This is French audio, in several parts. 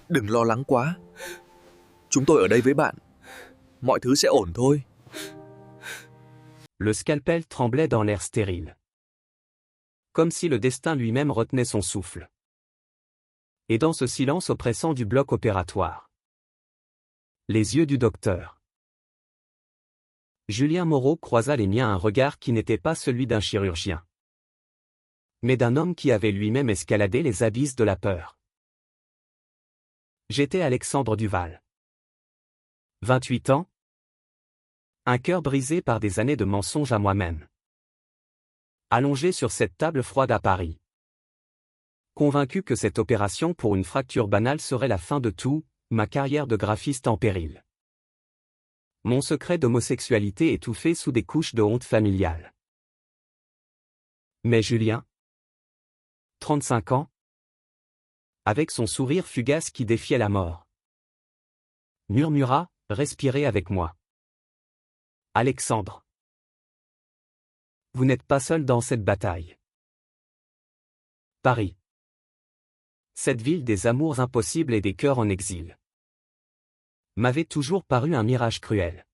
Đừng lo lắng quá. Chúng tôi ở đây với bạn. Mọi thứ sẽ ổn thôi. Le scalpel tremblait dans l'air stérile. Comme si le destin lui-même retenait son souffle. Et dans ce silence oppressant du bloc opératoire. Les yeux du docteur. Julien Moreau croisa les miens un regard qui n'était pas celui d'un chirurgien. Mais d'un homme qui avait lui-même escaladé les abysses de la peur. J'étais Alexandre Duval. 28 ans. Un cœur brisé par des années de mensonges à moi-même. Allongé sur cette table froide à Paris. Convaincu que cette opération pour une fracture banale serait la fin de tout, ma carrière de graphiste en péril. Mon secret d'homosexualité étouffé sous des couches de honte familiale. Mais Julien, 35 ans, avec son sourire fugace qui défiait la mort, murmura, respirez avec moi. Alexandre, vous n'êtes pas seul dans cette bataille. Paris. Cette ville des amours impossibles et des cœurs en exil. M'avait toujours paru un mirage cruel.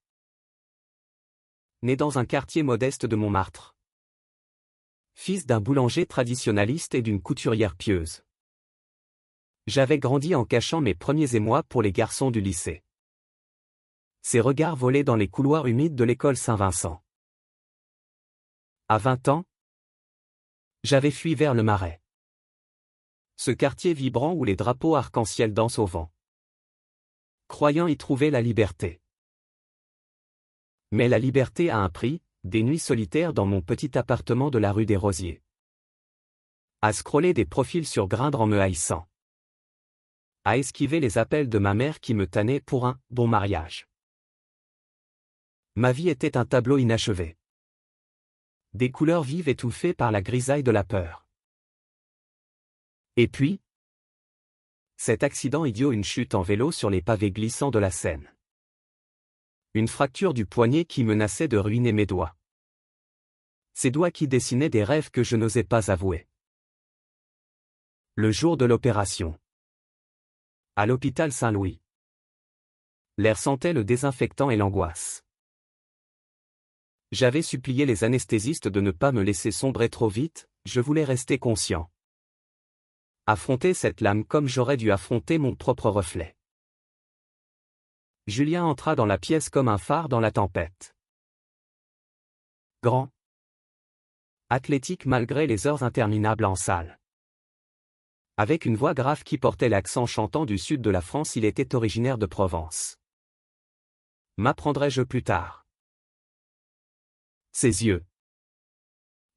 Né dans un quartier modeste de Montmartre. Fils d'un boulanger traditionnaliste et d'une couturière pieuse. J'avais grandi en cachant mes premiers émois pour les garçons du lycée. Ces regards volaient dans les couloirs humides de l'école Saint-Vincent. À 20 ans, j'avais fui vers le Marais. Ce quartier vibrant où les drapeaux arc-en-ciel dansent au vent. Croyant y trouver la liberté. Mais la liberté a un prix, des nuits solitaires dans mon petit appartement de la rue des Rosiers. À scroller des profils sur Grindr en me haïssant. À esquiver les appels de ma mère qui me tannait pour un bon mariage. Ma vie était un tableau inachevé. Des couleurs vives étouffées par la grisaille de la peur. Et puis, cet accident idiot, une chute en vélo sur les pavés glissants de la Seine. Une fracture du poignet qui menaçait de ruiner mes doigts. Ces doigts qui dessinaient des rêves que je n'osais pas avouer. Le jour de l'opération. À l'hôpital Saint-Louis. L'air sentait le désinfectant et l'angoisse. J'avais supplié les anesthésistes de ne pas me laisser sombrer trop vite, je voulais rester conscient. Affronter cette lame comme j'aurais dû affronter mon propre reflet. Julien entra dans la pièce comme un phare dans la tempête. Grand. Athlétique malgré les heures interminables en salle. Avec une voix grave qui portait l'accent chantant du sud de la France, il était originaire de Provence. M'apprendrai-je plus tard. Ses yeux.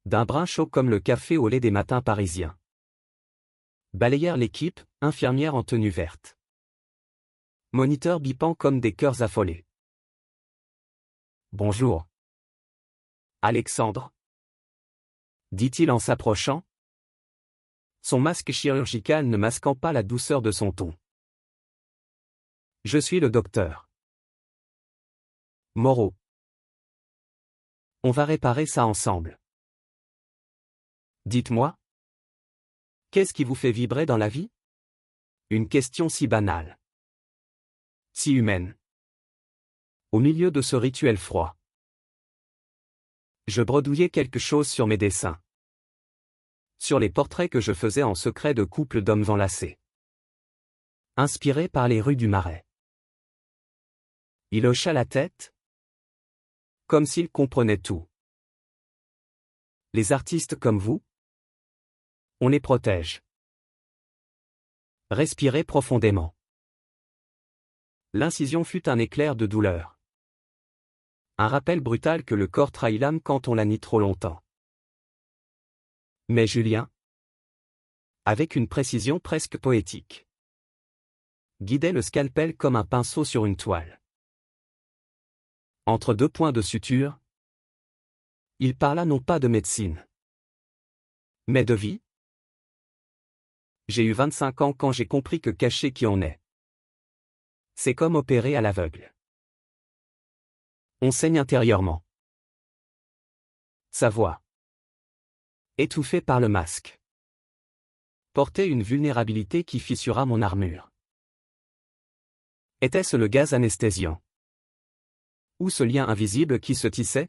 D'un brun chaud comme le café au lait des matins parisiens. Balayèrent l'équipe, infirmière en tenue verte. Moniteur bipant comme des cœurs affolés. Bonjour. Alexandre. Dit-il en s'approchant. Son masque chirurgical ne masquant pas la douceur de son ton. Je suis le docteur Moreau. On va réparer ça ensemble. Dites-moi. Qu'est-ce qui vous fait vibrer dans la vie? Une question si banale. Si humaine. Au milieu de ce rituel froid. Je bredouillais quelque chose sur mes dessins. Sur les portraits que je faisais en secret de couples d'hommes enlacés. Inspiré par les rues du Marais. Il hocha la tête. Comme s'il comprenait tout. Les artistes comme vous, on les protège. Respirez profondément. L'incision fut un éclair de douleur. Un rappel brutal que le corps trahit l'âme quand on la nie trop longtemps. Mais Julien, avec une précision presque poétique, guidait le scalpel comme un pinceau sur une toile. Entre deux points de suture, il parla non pas de médecine, mais de vie. J'ai eu 25 ans quand j'ai compris que cacher qui on est, c'est comme opérer à l'aveugle. On saigne intérieurement. Sa voix, étouffée par le masque, portait une vulnérabilité qui fissura mon armure. Était-ce le gaz anesthésiant? Ou ce lien invisible qui se tissait?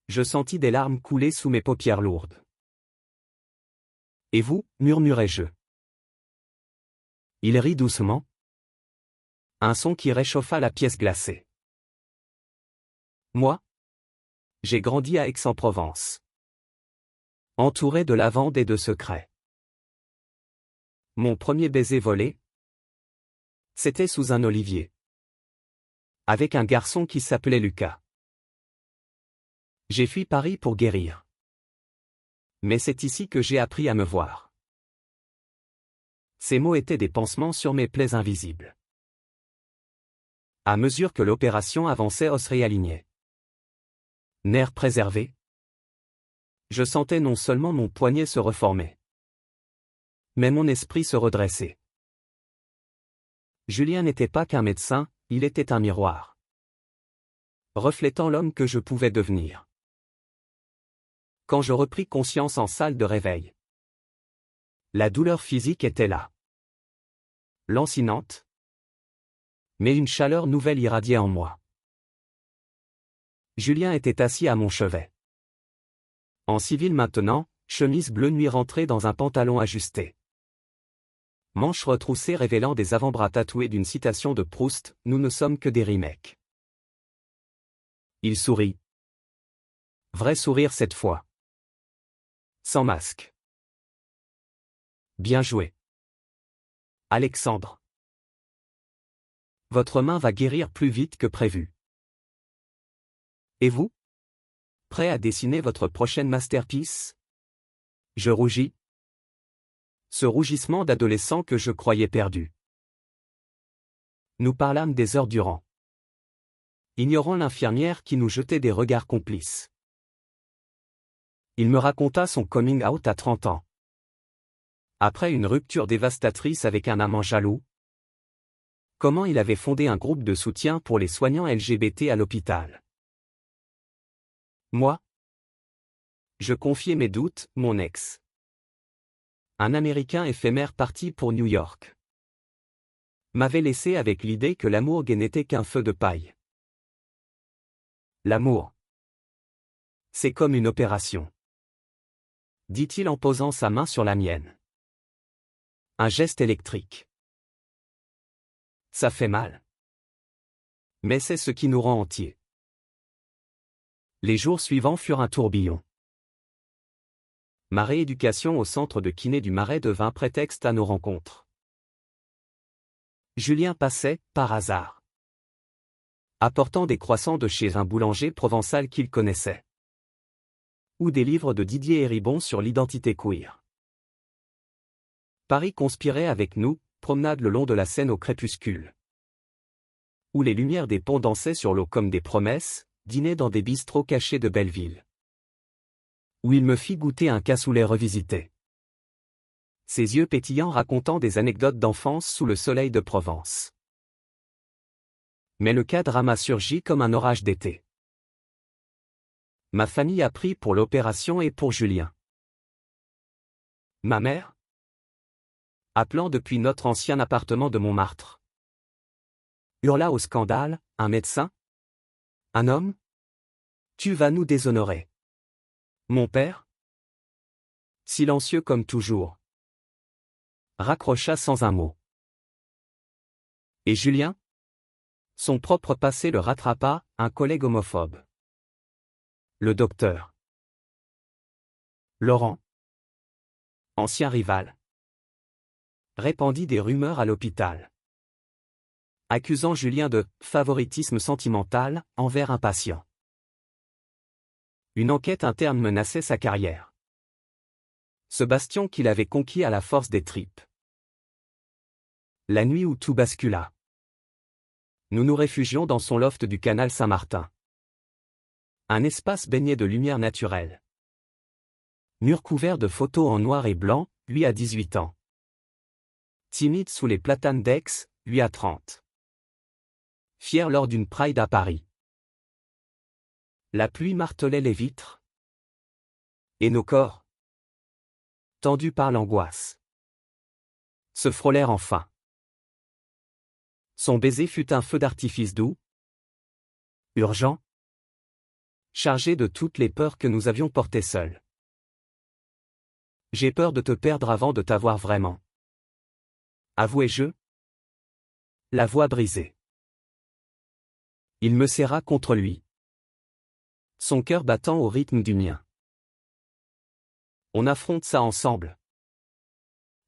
Je sentis des larmes couler sous mes paupières lourdes. Et vous, murmurai-je. Il rit doucement. Un son qui réchauffa la pièce glacée. Moi? J'ai grandi à Aix-en-Provence. Entouré de lavande et de secrets. Mon premier baiser volé? C'était sous un olivier. Avec un garçon qui s'appelait Lucas. J'ai fui Paris pour guérir. Mais c'est ici que j'ai appris à me voir. Ces mots étaient des pansements sur mes plaies invisibles. À mesure que l'opération avançait, os réalignait. Nerfs préservés. Je sentais non seulement mon poignet se reformer, mais mon esprit se redresser. Julien n'était pas qu'un médecin, il était un miroir. Reflétant l'homme que je pouvais devenir. Quand je repris conscience en salle de réveil, la douleur physique était là. Lancinante. Mais une chaleur nouvelle irradiait en moi. Julien était assis à mon chevet. En civil maintenant, chemise bleue nuit rentrée dans un pantalon ajusté. Manches retroussées révélant des avant-bras tatoués d'une citation de Proust, nous ne sommes que des remakes. Il sourit. Vrai sourire cette fois. Sans masque. Bien joué. Alexandre. Votre main va guérir plus vite que prévu. Et vous? Prêt à dessiner votre prochaine masterpiece? Je rougis. Ce rougissement d'adolescent que je croyais perdu. Nous parlâmes des heures durant. Ignorant l'infirmière qui nous jetait des regards complices. Il me raconta son coming out à 30 ans. Après une rupture dévastatrice avec un amant jaloux. Comment il avait fondé un groupe de soutien pour les soignants LGBT à l'hôpital. Moi? Je confiais mes doutes, mon ex. Un Américain éphémère parti pour New York. M'avait laissé avec l'idée que l'amour gay n'était qu'un feu de paille. L'amour. C'est comme une opération. Dit-il en posant sa main sur la mienne. Un geste électrique. Ça fait mal. Mais c'est ce qui nous rend entiers. Les jours suivants furent un tourbillon. Ma rééducation au centre de kiné du Marais devint prétexte à nos rencontres. Julien passait, par hasard, apportant des croissants de chez un boulanger provençal qu'il connaissait. Ou des livres de Didier Héribon sur l'identité queer. Paris conspirait avec nous, promenade le long de la Seine au crépuscule. Où les lumières des ponts dansaient sur l'eau comme des promesses, dîner dans des bistrots cachés de Belleville. Où il me fit goûter un cassoulet revisité. Ses yeux pétillants racontant des anecdotes d'enfance sous le soleil de Provence. Mais le drama surgit comme un orage d'été. Ma famille a pris pour l'opération et pour Julien. Ma mère? Appelant depuis notre ancien appartement de Montmartre. Hurla au scandale, un médecin? Un homme? Tu vas nous déshonorer. Mon père? Silencieux comme toujours. Raccrocha sans un mot. Et Julien? Son propre passé le rattrapa, un collègue homophobe. Le docteur. Laurent. Ancien rival. Répandit des rumeurs à l'hôpital. Accusant Julien de « favoritisme sentimental » envers un patient. Une enquête interne menaçait sa carrière. Ce bastion qu'il avait conquis à la force des tripes. La nuit où tout bascula. Nous nous réfugions dans son loft du canal Saint-Martin. Un espace baigné de lumière naturelle. Mur couvert de photos en noir et blanc, lui à 18 ans. Timide sous les platanes d'Aix, lui à 30. Fier lors d'une Pride à Paris. La pluie martelait les vitres. Et nos corps, tendus par l'angoisse, se frôlèrent enfin. Son baiser fut un feu d'artifice doux, urgent, chargé de toutes les peurs que nous avions portées seuls. J'ai peur de te perdre avant de t'avoir vraiment. Avouai-je, la voix brisée. Il me serra contre lui, son cœur battant au rythme du mien. On affronte ça ensemble.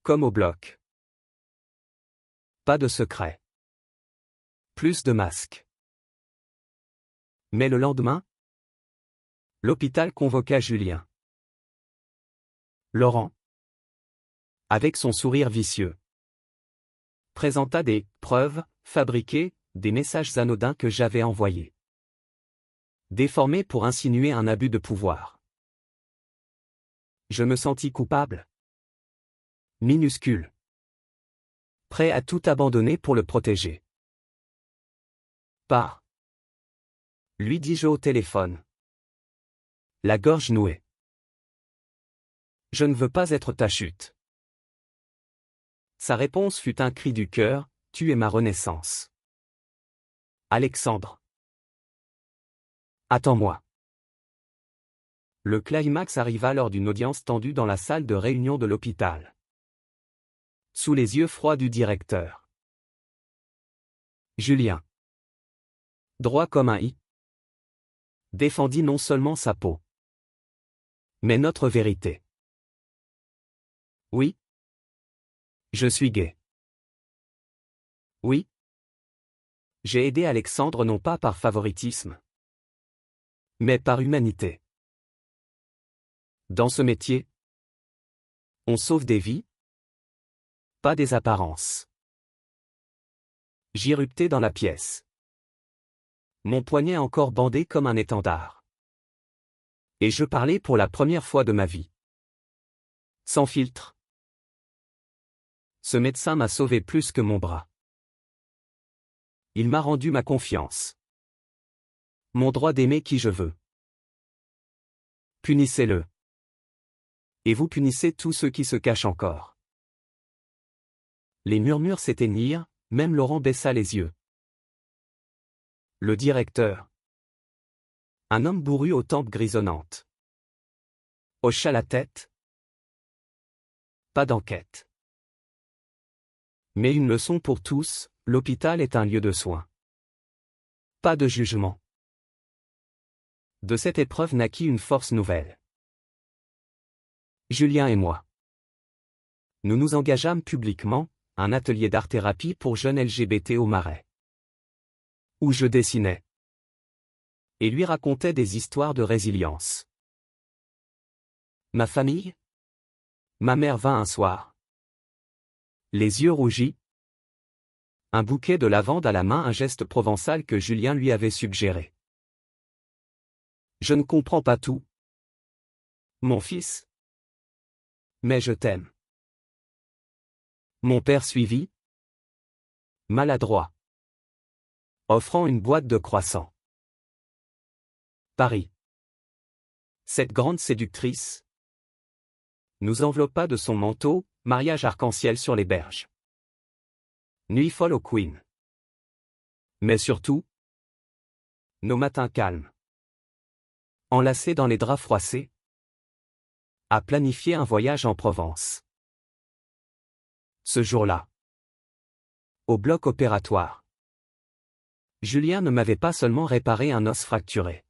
Comme au bloc. Pas de secret. Plus de masques. Mais le lendemain, l'hôpital convoqua Julien. Laurent, avec son sourire vicieux, présenta des preuves fabriquées, des messages anodins que j'avais envoyés. Déformés pour insinuer un abus de pouvoir. Je me sentis coupable. Minuscule. Prêt à tout abandonner pour le protéger. Pars. Lui dis-je au téléphone. La gorge nouée. Je ne veux pas être ta chute. Sa réponse fut un cri du cœur, tu es ma renaissance. Alexandre. Attends-moi. Le climax arriva lors d'une audience tendue dans la salle de réunion de l'hôpital. Sous les yeux froids du directeur. Julien. Droit comme un i. Défendit non seulement sa peau, mais notre vérité. Oui. Je suis gay. Oui. J'ai aidé Alexandre non pas par favoritisme, mais par humanité. Dans ce métier, on sauve des vies, pas des apparences. J'irruptais dans la pièce. Mon poignet encore bandé comme un étendard. Et je parlais pour la première fois de ma vie. Sans filtre. Ce médecin m'a sauvé plus que mon bras. Il m'a rendu ma confiance. Mon droit d'aimer qui je veux. Punissez-le. Et vous punissez tous ceux qui se cachent encore. Les murmures s'éteignirent, même Laurent baissa les yeux. Le directeur. Un homme bourru aux tempes grisonnantes. Hocha la tête. Pas d'enquête. Mais une leçon pour tous, l'hôpital est un lieu de soins. Pas de jugement. De cette épreuve naquit une force nouvelle. Julien et moi. Nous nous engageâmes publiquement, un atelier d'art-thérapie pour jeunes LGBT au Marais. Où je dessinais. Et lui racontais des histoires de résilience. Ma famille? Ma mère vint un soir. Les yeux rougis. Un bouquet de lavande à la main, un geste provençal que Julien lui avait suggéré. Je ne comprends pas tout. Mon fils. Mais je t'aime. Mon père suivit. Maladroit. Offrant une boîte de croissants. Paris. Cette grande séductrice nous enveloppa de son manteau, mariage arc-en-ciel sur les berges. Nuit folle au Queen. Mais surtout, nos matins calmes. Enlacés dans les draps froissés. À planifier un voyage en Provence. Ce jour-là. Au bloc opératoire. Julien ne m'avait pas seulement réparé un os fracturé.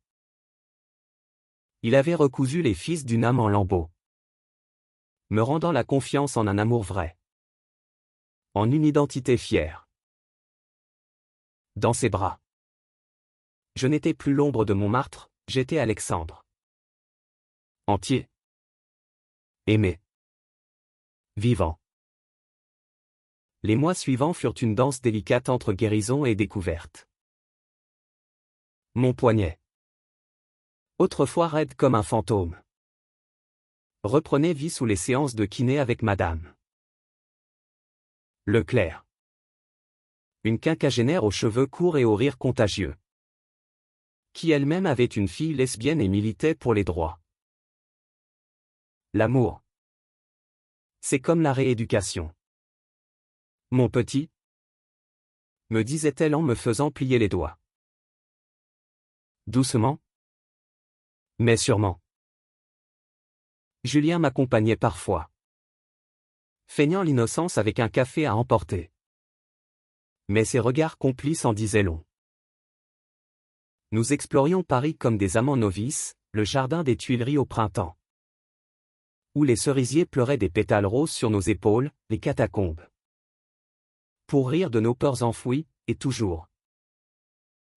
Il avait recousu les fils d'une âme en lambeaux. Me rendant la confiance en un amour vrai. En une identité fière. Dans ses bras. Je n'étais plus l'ombre de Montmartre, j'étais Alexandre. Entier. Aimé. Vivant. Les mois suivants furent une danse délicate entre guérison et découverte. Mon poignet. Autrefois raide comme un fantôme. Reprenait vie sous les séances de kiné avec madame Leclerc. Une quinquagénaire aux cheveux courts et au rire contagieux. Qui elle-même avait une fille lesbienne et militait pour les droits. L'amour. C'est comme la rééducation. Mon petit. me disait-elle en me faisant plier les doigts. Doucement, mais sûrement. Julien m'accompagnait parfois, feignant l'innocence avec un café à emporter. Mais ses regards complices en disaient long. Nous explorions Paris comme des amants novices, le jardin des Tuileries au printemps, où les cerisiers pleuraient des pétales roses sur nos épaules, les catacombes. Pour rire de nos peurs enfouies, et toujours.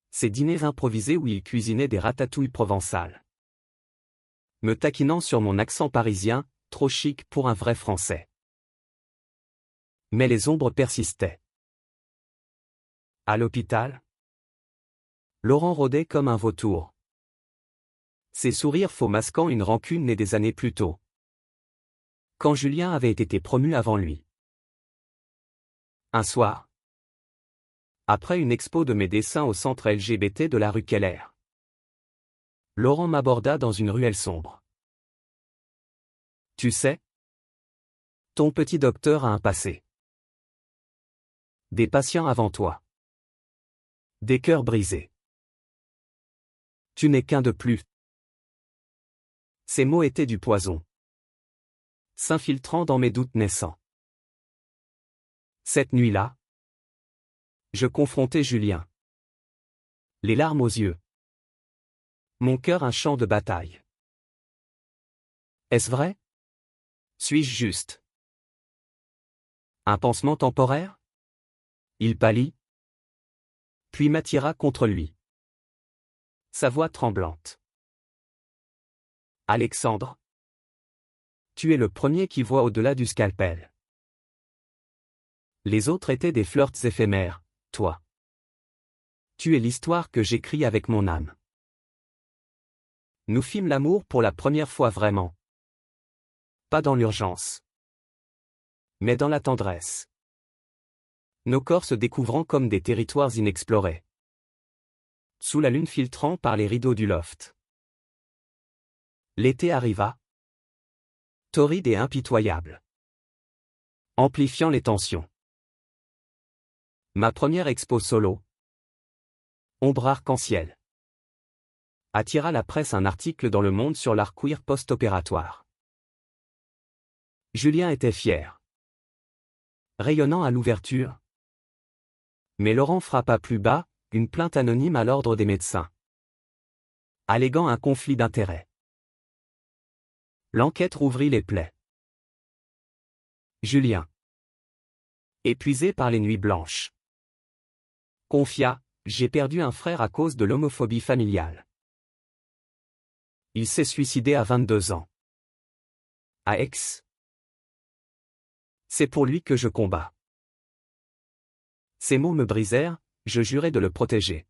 Ces dîners improvisés où il cuisinait des ratatouilles provençales, me taquinant sur mon accent parisien, trop chic pour un vrai Français. Mais les ombres persistaient. À l'hôpital, Laurent rôdait comme un vautour, ses sourires faux masquant une rancune née des années plus tôt, quand Julien avait été promu avant lui. Un soir, après une expo de mes dessins au centre LGBT de la rue Keller, Laurent m'aborda dans une ruelle sombre. Tu sais, ton petit docteur a un passé. Des patients avant toi. Des cœurs brisés. Tu n'es qu'un de plus. Ces mots étaient du poison, s'infiltrant dans mes doutes naissants. Cette nuit-là, je confrontais Julien, les larmes aux yeux, mon cœur un champ de bataille. Est-ce vrai? Suis-je juste? Un pansement temporaire? Il pâlit, puis m'attira contre lui. Sa voix tremblante. Alexandre, tu es le premier qui voit au-delà du scalpel. Les autres étaient des flirts éphémères, toi. Tu es l'histoire que j'écris avec mon âme. Nous fîmes l'amour pour la première fois vraiment. Pas dans l'urgence, mais dans la tendresse. Nos corps se découvrant comme des territoires inexplorés. Sous la lune filtrant par les rideaux du loft. L'été arriva. Torride et impitoyable. Amplifiant les tensions. Ma première expo solo, Ombre arc-en-ciel, attira la presse un article dans Le Monde sur l'art queer post-opératoire. Julien était fier, rayonnant à l'ouverture. Mais Laurent frappa plus bas, une plainte anonyme à l'ordre des médecins, alléguant un conflit d'intérêts. L'enquête rouvrit les plaies. Julien, épuisé par les nuits blanches, confia, j'ai perdu un frère à cause de l'homophobie familiale. Il s'est suicidé à 22 ans. À Aix. C'est pour lui que je combats. Ces mots me brisèrent, je jurai de le protéger.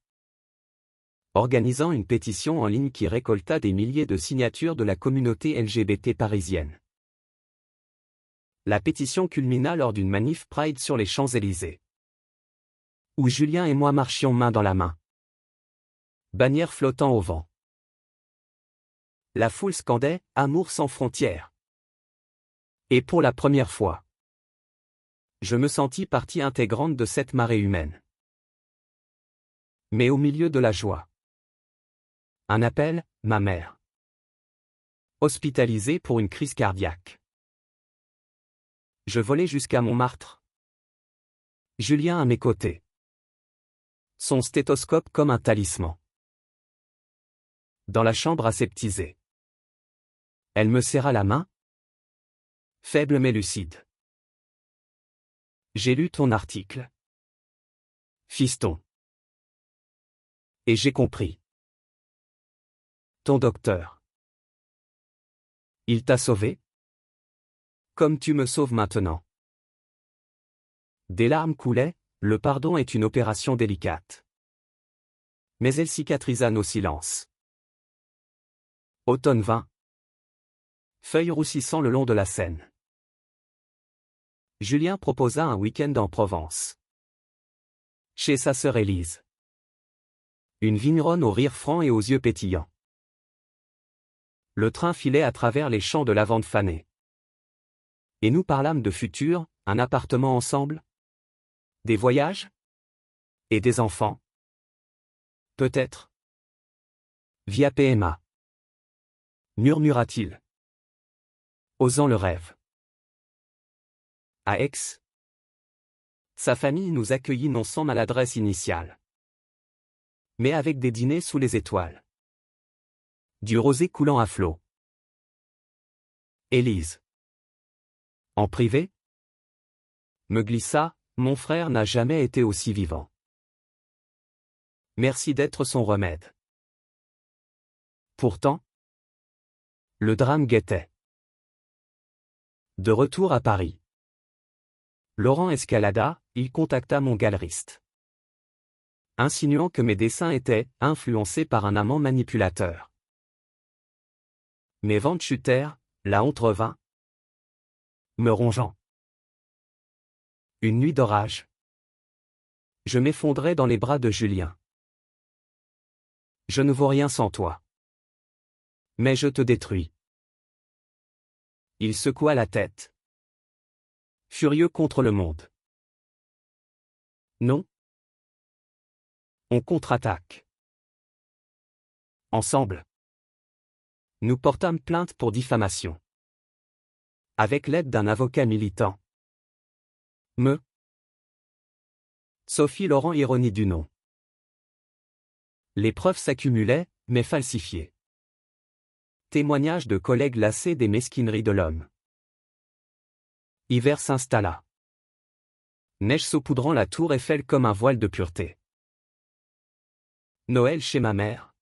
Organisant une pétition en ligne qui récolta des milliers de signatures de la communauté LGBT parisienne. La pétition culmina lors d'une manif Pride sur les Champs-Élysées, où Julien et moi marchions main dans la main, bannière flottant au vent. La foule scandait « Amour sans frontières ». Et pour la première fois, je me sentis partie intégrante de cette marée humaine. Mais au milieu de la joie, un appel, ma mère, hospitalisée pour une crise cardiaque. Je volai jusqu'à Montmartre. Julien à mes côtés. Son stéthoscope comme un talisman. Dans la chambre aseptisée. Elle me serra la main. Faible mais lucide. J'ai lu ton article. Fiston. Et j'ai compris. Ton docteur. Il t'a sauvé? Comme tu me sauves maintenant. Des larmes coulaient, le pardon est une opération délicate. Mais elle cicatrisa nos silences. Automne vint. Feuilles roussissant le long de la Seine. Julien proposa un week-end en Provence. Chez sa sœur Élise. Une vigneronne au rire franc et aux yeux pétillants. Le train filait à travers les champs de lavande fanée. Et nous parlâmes de futur, un appartement ensemble? Des voyages? Et des enfants? Peut-être. Via PMA. Murmura-t-il, osant le rêve. À Aix, sa famille nous accueillit non sans maladresse initiale, mais avec des dîners sous les étoiles. Du rosé coulant à flots. Élise. En privé? Me glissa, mon frère n'a jamais été aussi vivant. Merci d'être son remède. Pourtant, le drame guettait. De retour à Paris, Laurent escalada, il contacta mon galeriste, insinuant que mes dessins étaient influencés par un amant manipulateur. Mes ventes chutèrent, la honte revint, me rongeant. Une nuit d'orage. Je m'effondrai dans les bras de Julien. Je ne vaux rien sans toi. Mais je te détruis. Il secoua la tête, furieux contre le monde. Non. On contre-attaque. Ensemble, nous portâmes plainte pour diffamation. Avec l'aide d'un avocat militant. Sophie Laurent, ironie du nom. Les preuves s'accumulaient, mais falsifiées. Témoignages de collègues lassés des mesquineries de l'homme. Hiver s'installa. Neige saupoudrant la tour Eiffel comme un voile de pureté. Noël chez ma mère.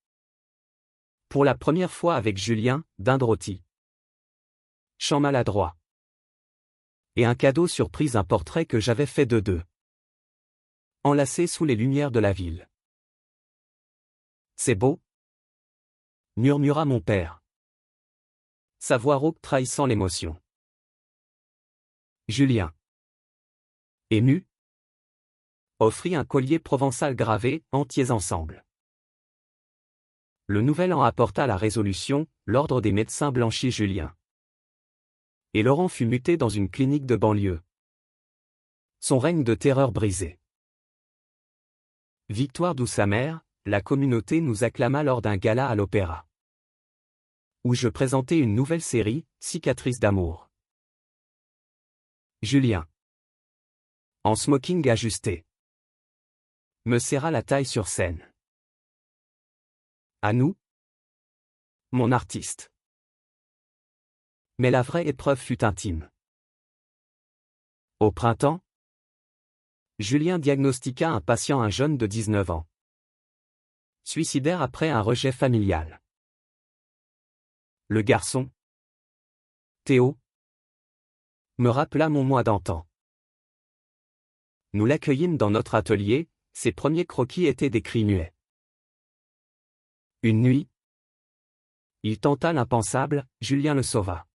Pour la première fois avec Julien, dinde rôtie. Chant maladroit. Et un cadeau surprise, un portrait que j'avais fait de deux. Enlacé sous les lumières de la ville. C'est beau, murmura mon père. Sa voix rauque trahissant l'émotion. Julien, ému, offrit un collier provençal gravé, entiers ensemble. Le nouvel an apporta la résolution, l'ordre des médecins blanchit Julien. Et Laurent fut muté dans une clinique de banlieue. Son règne de terreur brisé. Victoire d'où sa mère, la communauté nous acclama lors d'un gala à l'Opéra, où je présentais une nouvelle série, Cicatrices d'amour. Julien, en smoking ajusté, me serra la taille sur scène. À nous, mon artiste. Mais la vraie épreuve fut intime. Au printemps, Julien diagnostiqua un patient, un jeune de 19 ans. Suicidaire après un rejet familial. Le garçon, Théo, me rappela mon moi d'antan. Nous l'accueillîmes dans notre atelier, ses premiers croquis étaient des cris muets. Une nuit, il tenta l'impensable, Julien le sauva.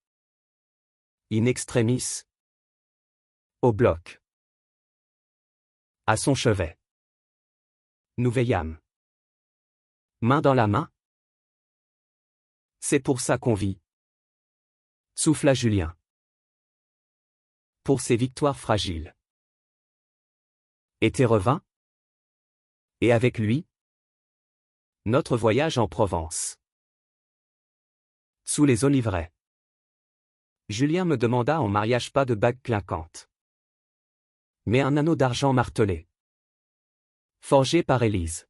In extremis. Au bloc. À son chevet. Nous veillâmes. Main dans la main. C'est pour ça qu'on vit. Souffla Julien. Pour ses victoires fragiles. Été revint. Et avec lui, notre voyage en Provence. Sous les oliveraies. Julien me demanda en mariage pas de bague clinquante, mais un anneau d'argent martelé. Forgé par Élise.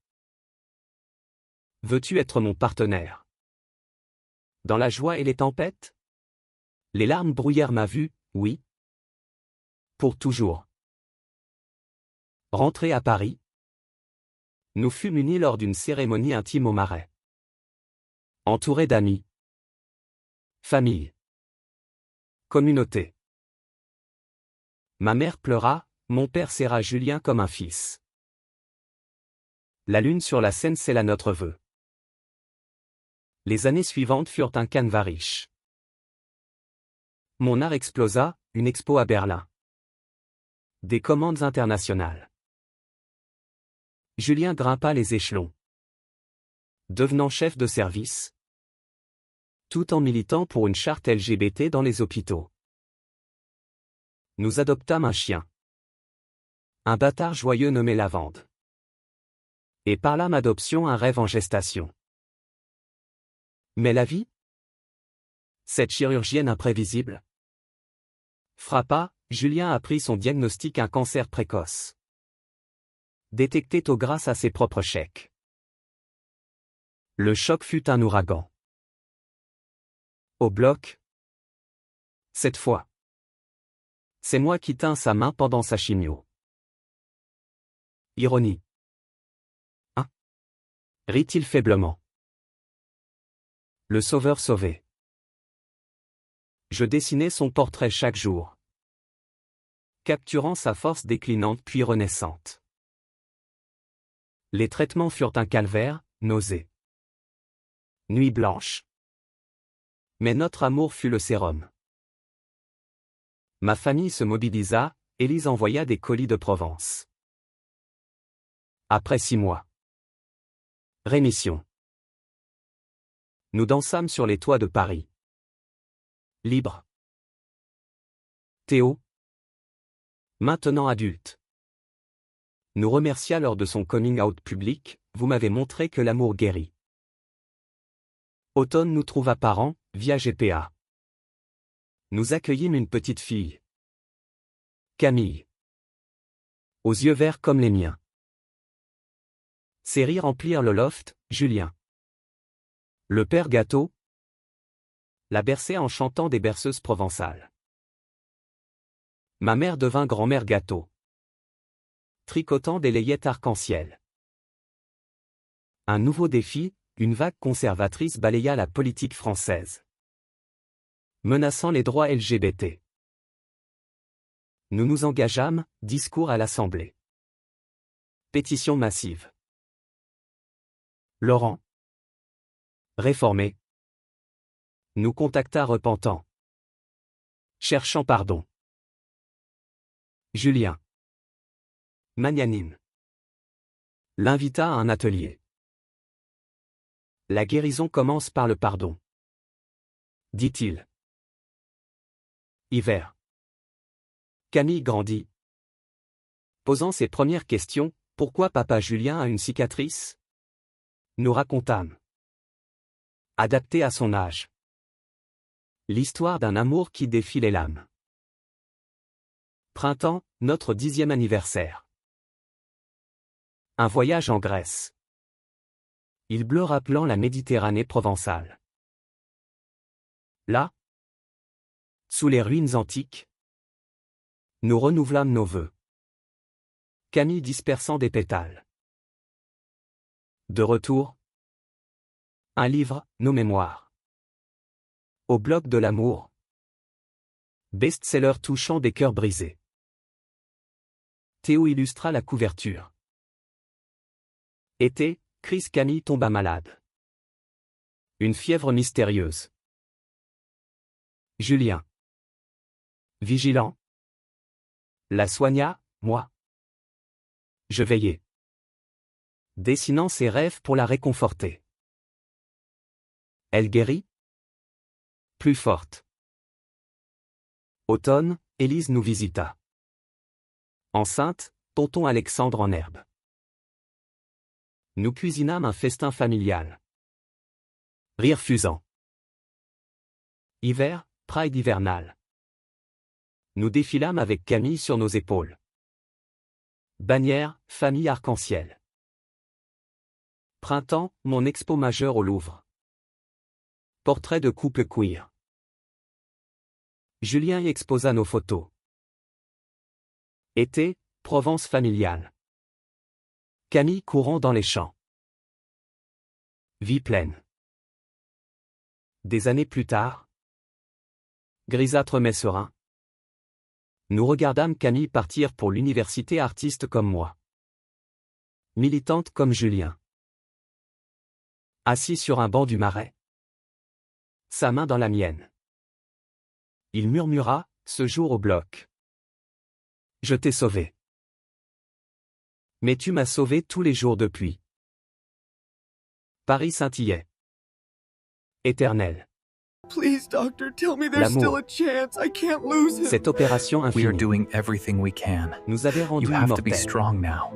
Veux-tu être mon partenaire? Dans la joie et les tempêtes? Les larmes brouillèrent ma vue, oui. Pour toujours. Rentrés à Paris, nous fûmes unis lors d'une cérémonie intime au Marais. Entourés d'amis. Famille. Communauté. Ma mère pleura, mon père serra Julien comme un fils. La lune sur la Seine scella notre vœu. Les années suivantes furent un canevas riche. Mon art explosa, une expo à Berlin. Des commandes internationales. Julien grimpa les échelons, devenant chef de service, tout en militant pour une charte LGBT dans les hôpitaux. Nous adoptâmes un chien. Un bâtard joyeux nommé Lavande. Et par là m'adoption un rêve en gestation. Mais la vie? Cette chirurgienne imprévisible? Frappa, Julien apprit son diagnostic un cancer précoce. Détecté tôt grâce à ses propres chèques. Le choc fut un ouragan. Au bloc. Cette fois. C'est moi qui tins sa main pendant sa chimio. Ironie. Hein? Rit-il faiblement. Le sauveur sauvé. Je dessinais son portrait chaque jour, capturant sa force déclinante puis renaissante. Les traitements furent un calvaire, nausée. Nuit blanche. Mais notre amour fut le sérum. Ma famille se mobilisa, Élise envoya des colis de Provence. Après 6 mois. Rémission. Nous dansâmes sur les toits de Paris. Libre. Théo, maintenant adulte, nous remercia lors de son coming out public, vous m'avez montré que l'amour guérit. Automne nous trouva parents, via GPA. Nous accueillîmes une petite fille. Camille. Aux yeux verts comme les miens. Ses rires remplirent le loft, Julien. Le père Gâteau la berçait en chantant des berceuses provençales. Ma mère devint grand-mère Gâteau, tricotant des layettes arc-en-ciel. Un nouveau défi, une vague conservatrice balaya la politique française, menaçant les droits LGBT. Nous nous engageâmes, discours à l'Assemblée. Pétition massive. Laurent, réformé, nous contacta repentant, cherchant pardon. Julien, magnanime, l'invita à un atelier. La guérison commence par le pardon, dit-il. Hiver. Camille grandit. Posant ses premières questions, pourquoi papa Julien a une cicatrice? Nous racontâmes. Adapté à son âge. L'histoire d'un amour qui défie les lames. Printemps, notre 10e anniversaire. Un voyage en Grèce. Il bleu rappelant la Méditerranée provençale. Là, sous les ruines antiques, nous renouvelâmes nos vœux. Camille dispersant des pétales. De retour, un livre, nos mémoires. Au bloc de l'amour. Best-seller touchant des cœurs brisés. Théo illustra la couverture. Été, crise Camille tomba malade. Une fièvre mystérieuse. Julien. Vigilant. La soigna, moi. Je veillais. Dessinant ses rêves pour la réconforter. Elle guérit? Plus forte. Automne, Élise nous visita. Enceinte, tonton Alexandre en herbe. Nous cuisinâmes un festin familial. Rire fusant. Hiver, Pride hivernal. Nous défilâmes avec Camille sur nos épaules. Bannière, famille arc-en-ciel. Printemps, mon expo majeure au Louvre. Portrait de couple queer. Julien y exposa nos photos. Été, Provence familiale. Camille courant dans les champs. Vie pleine. Des années plus tard. Grisâtre mais serein. Nous regardâmes Camille partir pour l'université, artiste comme moi. Militante comme Julien. Assis sur un banc du Marais. Sa main dans la mienne. Il murmura, ce jour au bloc. Je t'ai sauvé. Mais tu m'as sauvé tous les jours depuis. Paris scintillait. Éternel. Please, doctor, tell me there's still L'amour. a chance. I can't lose him. Cette opération We are infinie doing everything we can. nous avait rendus You have to be immortels. strong now.